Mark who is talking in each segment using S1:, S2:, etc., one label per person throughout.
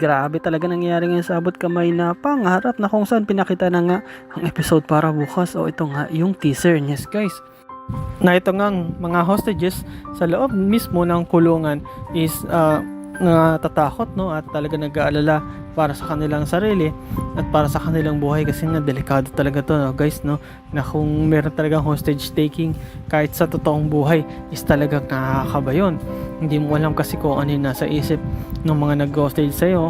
S1: grabe talaga nangyayari ngayon sa abot kamay na pangarap na kung saan pinakita na nga ang episode para bukas. O ito nga yung teaser. Yes guys, na ito ngang mga hostages sa loob mismo ng kulungan is natatakot, no, at talaga nag-aalala para sa kanilang sarili at para sa kanilang buhay kasi nga delikado talaga to, no, guys, no, na kung meron talagang hostage taking kahit sa totoong buhay is talagang nakakaba yun. Hindi mo alam kasi kung ano yung nasa isip ng mga nag-hostage sa'yo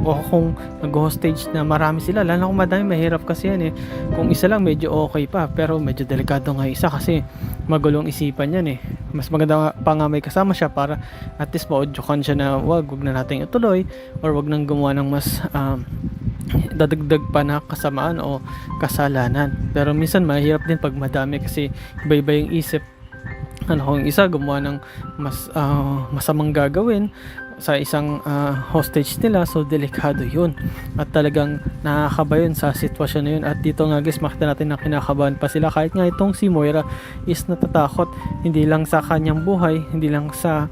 S1: o kung nag-hostage na marami sila, lalo kung madami, mahirap kasi yan kung isa lang medyo okay pa, pero medyo delikado nga isa kasi magulong isipan yan mas maganda pa nga may kasama siya para at least maudyokan siya na wag na natin ituloy or wag nang gumawa ng mas dadagdag pa na kasamaan o kasalanan. Pero minsan mahirap din pag madami kasi iba-iba yung isip. Kung isa gumawa ng mas masamang gagawin sa isang hostage nila, so delikado yun at talagang nakakaba yun sa sitwasyon na yun. At dito nga guys, makita natin na kinakabahan pa sila kahit nga itong si Moira is natatakot hindi lang sa kanyang buhay, hindi lang sa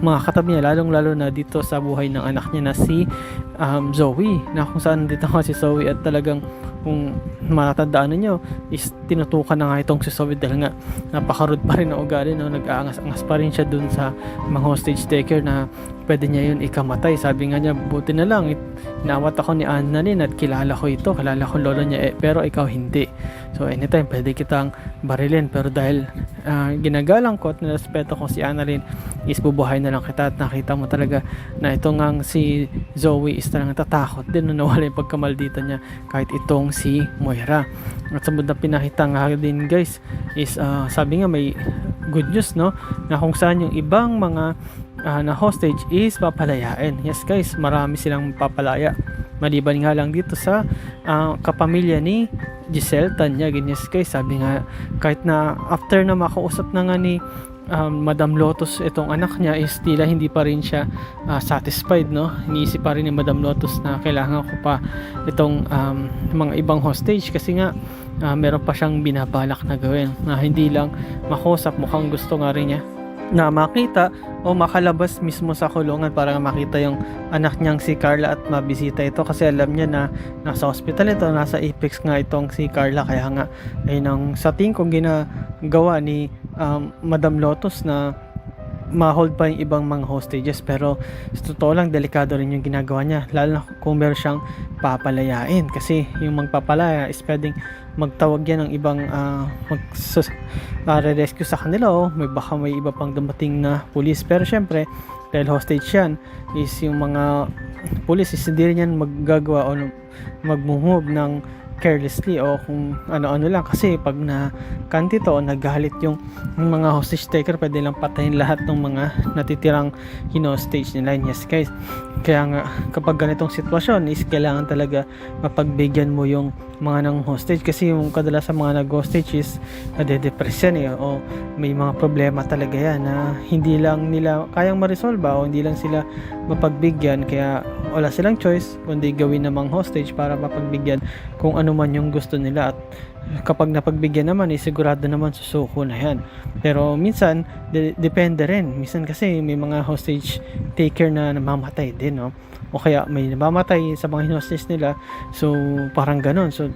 S1: mga katabi niya, lalong lalo na dito sa buhay ng anak niya na si Zoe, na kung saan dito nga si Zoe at talagang kung matatandaan ninyo is tinutukan na nga itong si Zoe dahil nga napakarud pa rin na ugali, no? Nag-aangas-angas pa rin siya dun sa mga hostage taker na pwede niya yun ikamatay. Sabi nga niya, buti na lang inawat ako ni Annalyn at kilala ko ito, kilala ko lolo niya pero ikaw hindi, so anytime pwede kitang barilin, pero dahil ginagalang ko at nirespeto ko si Annalyn is bubuhay na lang kita. At nakita mo talaga na ito ngang si Zoe is talagang tatakot din na nawala yung pagkamaldita niya kahit itong si Moira. At sa na pinakita nga din guys is sabi nga may good news, no, na kung saan yung ibang mga na hostage is papalayain. Yes guys, marami silang papalaya maliban nga lang dito sa kapamilya ni Giselle Tanyag. Yes guys, sabi nga kahit na after na makausap na nga ni Madam Lotus itong anak niya is tila hindi pa rin siya satisfied, no. Iniisip pa rin ni Madam Lotus na kailangan ko pa itong mga ibang hostage kasi nga meron pa siyang binabalak na gawin na hindi lang makausap. Mukhang gusto nga rin niya na makita o makalabas mismo sa kulungan para makita yung anak niyang si Carla at mabisita ito kasi alam niya na nasa hospital ito, nasa Apex nga itong si Carla, kaya nga ay nang sa tingin kong ginagawa ni Madam Lotus na ma-hold pa yung ibang mga hostages. Pero sa totoo lang, delikado rin yung ginagawa niya, lalo na kung meron siyang papalayain kasi yung magpapalaya is pwedeng magtawag yan ng ibang re-rescue sa kanila baka may iba pang dumating na pulis. Pero syempre dahil hostage yan is yung mga pulis is hindi rin yan maggagawa o mag-move ng carelessly o kung ano-ano lang, kasi pag nakanti to o nagalit yung mga hostage taker, pwede lang patayin lahat ng mga natitirang hostage nila. Yes guys, kaya nga kapag ganitong sitwasyon is kailangan talaga mapagbigyan mo yung mga ng hostage kasi yung kadalasan mga nag-hostage is nade-depress yan o may mga problema talaga yan na hindi lang nila kayang ma-resolve o hindi lang sila mapagbigyan, kaya wala silang choice kundi gawin namang hostage para mapagbigyan kung ano man yung gusto nila. At kapag napagbigyan naman sigurado naman susuko na yan. Pero minsan depende rin, minsan kasi may mga hostage taker na namamatay din, no? O kaya may namamatay sa mga hostage nila, so parang ganon. So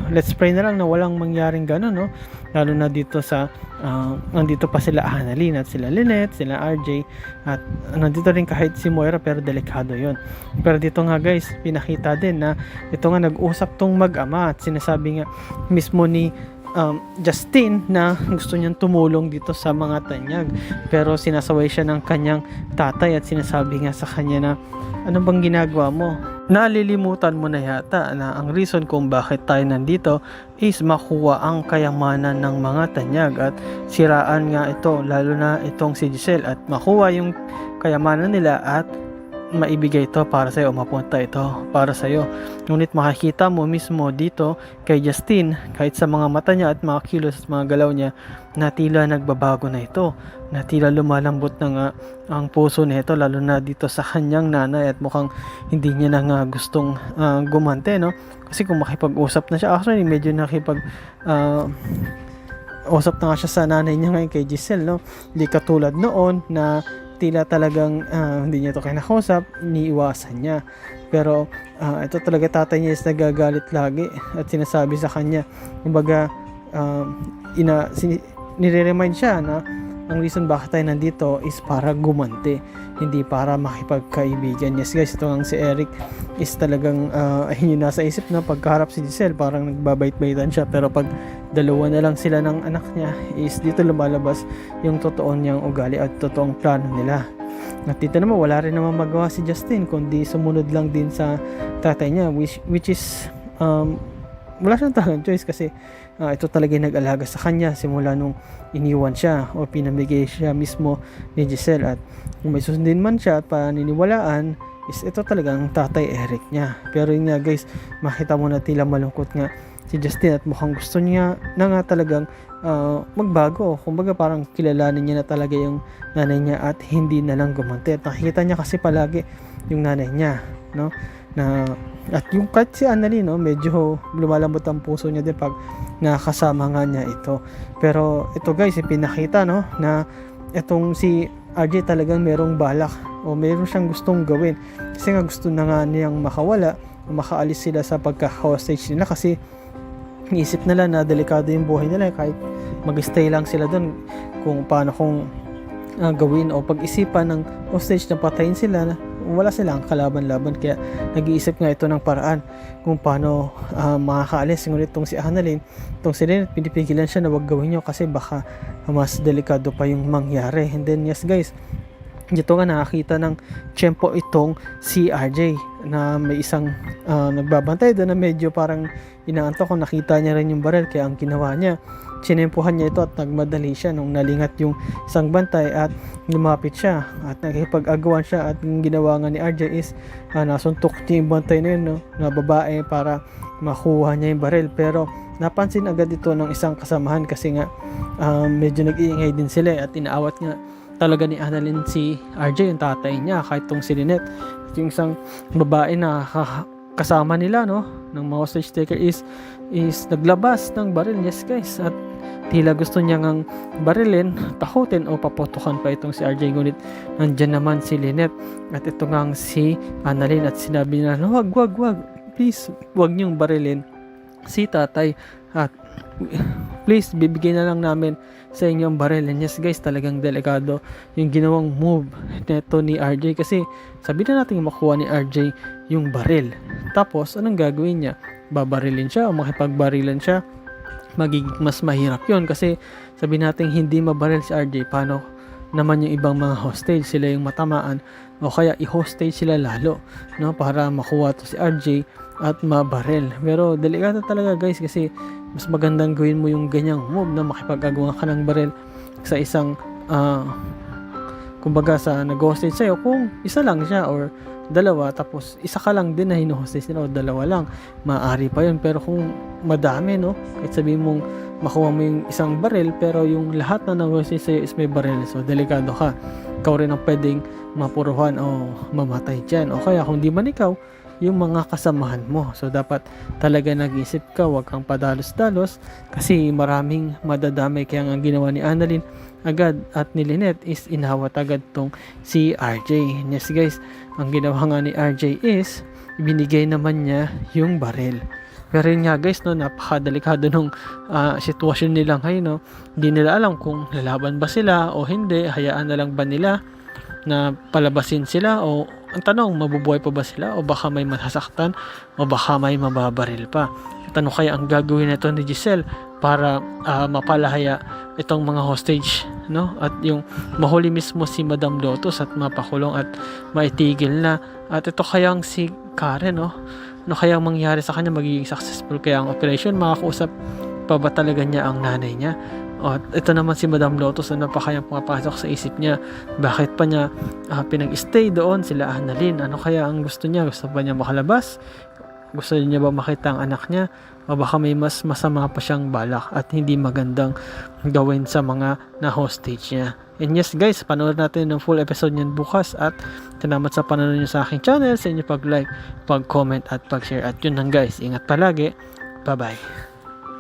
S1: let's pray na lang na walang mangyaring ganon, no? Lalo na dito sa nandito pa sila Annalyn at sila Lynette, sila RJ at nandito rin kahit si Moira, pero delikado yon. Pero dito nga guys, pinakita din na ito nga nag-usap tong mag-ama at sinasabi nga mismo ni Justine na gusto niyang tumulong dito sa mga Tanyag, pero sinasaway siya ng kanyang tatay at sinasabi nga sa kanya na ano bang ginagawa mo? Nalilimutan mo na yata na ang reason kung bakit tayo nandito is makuha ang kayamanan ng mga Tanyag at siraan nga ito, lalo na itong si Giselle, at makuha yung kayamanan nila at maibigay ito para sa'yo o mapunta ito para sa'yo. Ngunit makikita mo mismo dito kay Justine, kahit sa mga mata niya at mga kilos at mga galaw niya, na tila nagbabago na ito, na tila lumalambot na nga ang puso nito, lalo na dito sa kanyang nanay, at mukhang hindi niya na nga gustong gumante, no? Kasi kung makipag-usap na siya, actually medyo usap na nga siya sa nanay niya ngayon kay Giselle, no? Hindi katulad noon na tila talagang hindi niya to kinakausap, iniiwasan niya. Pero ito talaga tatay niya is nagagalit lagi at sinasabi sa kanya, kumbaga nire-remind siya na ang reason bakit tayo nandito is para gumanti, hindi para makipagkaibigan. Yes guys, ito ang si Eric is talagang ayun yung nasa isip na pagkaharap si Giselle parang nagbabait-baitan siya, pero pag dalawa na lang sila ng anak niya is dito lumalabas yung totoo niyang ugali at totoong plano nila. At dito naman wala rin naman magawa si Justin kundi sumunod lang din sa tatay niya, which is wala siyang talagang choice kasi ito talaga yung nag-alaga sa kanya simula nung iniwan siya o pinamigay siya mismo ni Giselle. At kung may susundin man siya at paniniwalaan is ito talagang tatay Eric niya. Pero yun nga guys, makita mo na tila malungkot nga si Justin at mukhang gusto niya na nga talagang magbago. Kumbaga parang kilalanin niya na talaga yung nanay niya at hindi na lang gumanti. At nakikita niya kasi palagi yung nanay niya, no? At yung kahit si Annalyn, no, medyo lumalambot ang puso niya din pag nakasama nga niya ito. Pero ito guys, ipinakita, no, na itong si RJ talagang merong balak o meron siyang gustong gawin. Kasi nga gusto na nga niyang makawala o makaalis sila sa pagka-hostage nila kasi iisip nila na delikado yung buhay nila kahit mag-stay lang sila doon kung paano kung gawin o pag-isipan ng hostage na patayin sila, wala silang kalaban-laban. Kaya nag-iisip nga ito ng paraan kung paano makakaalis. Ngunit itong si Annalyn, itong si Lynette, pinipigilan siya na wag gawin nyo kasi baka mas delikado pa yung mangyari. And then yes guys, dito nga nakakita ng tiyempo itong si RJ na may isang nagbabantay doon na medyo parang inaantok kung nakita niya rin yung baril. Kaya ang ginawa niya, sinempuhan niya ito at nagmadali siya nung nalingat yung isang bantay at lumapit siya at nakipag-agawan siya. At yung ginawa nga ni RJ is nasuntok niya yung bantay na yun, no, na babae para makuha niya yung baril. Pero napansin agad ito ng isang kasamahan kasi nga medyo nag-iingay din sila at inaawat nga talaga ni Annalyn si RJ, yung tatay niya, kahit tong si Lynette. Yung isang babae na kasama nila, no, ng mga hostage taker is naglabas ng baril. Yes guys, at tila gusto niya ngang barilin, takutin o paputukan pa itong si RJ. Ngunit nandyan naman si Lynette at ito ngang si Annalyn at sinabi niya na wag, please wag niyong barilin si tatay at please bibigyan na lang namin sa inyong baril. And yes guys, talagang delikado yung ginawang move neto ni RJ kasi sabi na natin makuha ni RJ yung baril. Tapos anong gagawin niya? Babarilin siya o makipagbarilan siya? Magiging mas mahirap yun kasi sabi natin hindi mabaril si RJ, paano naman yung ibang mga hostage, sila yung matamaan o kaya i-hostage sila lalo, no, para makuha to si RJ at mabaril. Pero delikado talaga guys kasi mas magandang gawin mo yung ganyang move na makipag-agawan ka ng baril sa isang kumbaga sa nag-hostage sa'yo kung isa lang siya or dalawa, tapos isa ka lang din na hino-hostage nila o dalawa lang, maaari pa yun. Pero kung madami, no, kahit sabihin mong makuha mo yung isang baril pero yung lahat na nag-hostage sa'yo is may baril, so delikado ka. Ikaw rin ang pwedeng mapuruhan o mamatay dyan, o kaya kung di man ikaw, yung mga kasamahan mo. So dapat talaga nag-isip ka, wag kang padalos-dalos kasi maraming madadamay. Kaya ang ginawa ni Annalyn agad at ni Lynette is inawat agad tong si RJ. Yes guys, ang ginawa nga ni RJ is binigay naman niya yung baril. Pero yun nga guys, no, napakadelikado nung sitwasyon nila ngayon, no. Hindi nila alam kung lalaban ba sila o hindi, hayaan na lang ba nila na palabasin sila, o ang tanong, mabubuhay pa ba sila o baka may masasaktan o baka may mababaril pa. Tanong kaya ang gagawin nito ni Giselle para mapalahaya itong mga hostage, no, at yung mahuli mismo si Madam Lotus at mapakulong at maitigil na. At ito kayang si Karen, no, ano kayang mangyari sa kanya, magiging successful kaya ang operation, makakausap pa ba talaga niya ang nanay niya? At ito naman si Madam Lotus, ano pa kayang pumapasok sa isip niya? Bakit pa niya pinag-stay doon sila Annalyn? Ano kaya ang gusto niya? Gusto ba niya makalabas? Gusto niya ba makita ang anak niya? O baka may mas masama pa siyang balak at hindi magandang gawin sa mga na-hostage niya? And yes guys, panood natin ng full episode niyan bukas. At salamat sa panonood niyo sa aking channel, sa inyo pag-like, pag-comment at pag-share. At yun lang guys, ingat palagi. Bye-bye.